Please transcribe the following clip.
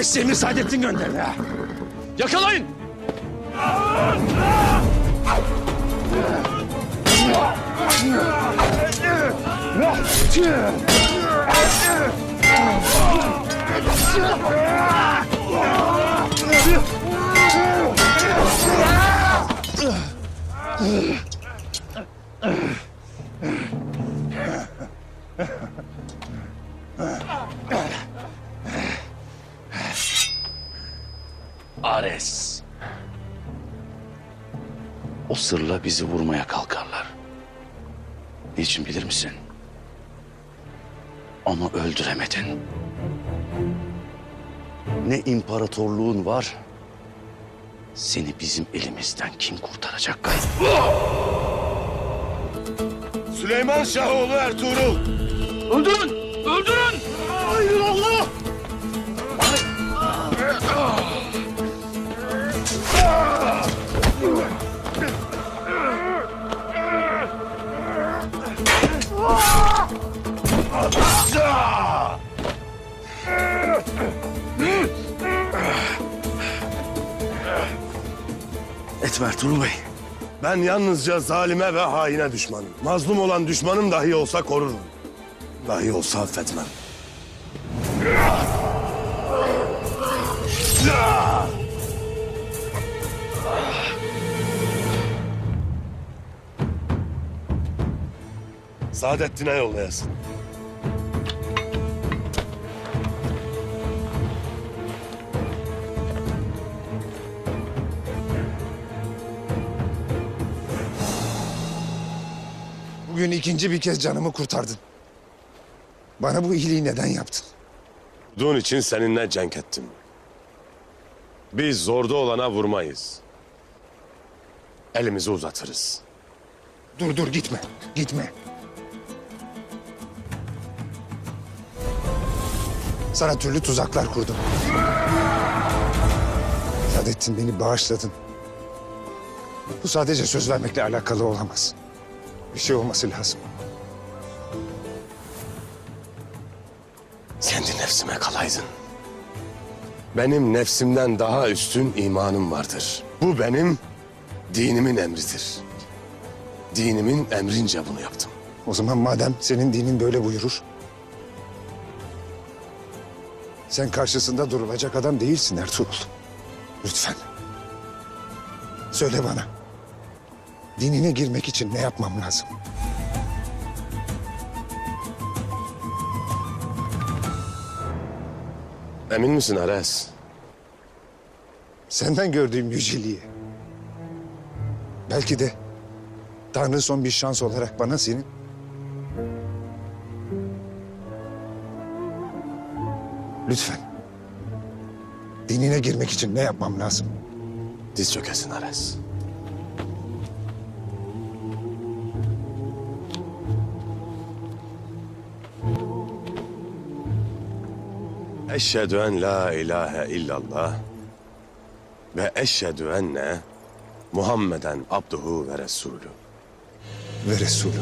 Eşeğimi Saadettin gönderdi ha. Yakalayın! Ares. O sırla bizi vurmaya kalkarlar. Niçin bilir misin? Onu öldüremedin. Ne imparatorluğun var, seni bizim elimizden kim kurtaracak gayb? Süleyman Şahoğlu Ertuğrul. Öldürün! Öldürün! Hayır Allah! Etme Ertuğrul Bey. Ben yalnızca zalime ve haine düşmanım. Mazlum olan düşmanım dahi olsa korurum. Dahi olsa affetmem. Saadettin'e yollayasın. Bugün ikinci bir kez canımı kurtardın. Bana bu iyiliği neden yaptın? Bunun için seninle cenk ettim. Biz zorda olana vurmayız. Elimizi uzatırız. Dur gitme. Gitme. Sana türlü tuzaklar kurdum. Saadettin, beni bağışladın. Bu sadece söz vermekle alakalı olamaz. Bir şey olması lazım. Kendi nefsime kalaydın. Benim nefsimden daha üstün imanım vardır. Bu benim dinimin emridir. Dinimin emrince bunu yaptım. O zaman madem senin dinin böyle buyurur, sen karşısında durulacak adam değilsin Ertuğrul. Lütfen. Söyle bana. Dinine girmek için ne yapmam lazım? Emin misin Ares? Senden gördüğüm yüceliği. Belki de Tanrı son bir şans olarak bana senin... Lütfen. Dinine girmek için ne yapmam lazım? Diz çökesin Ares. Eşhedü en la ilahe illallah ve eşhedü enne Muhammeden abduhu ve resulü. Ve Resulü.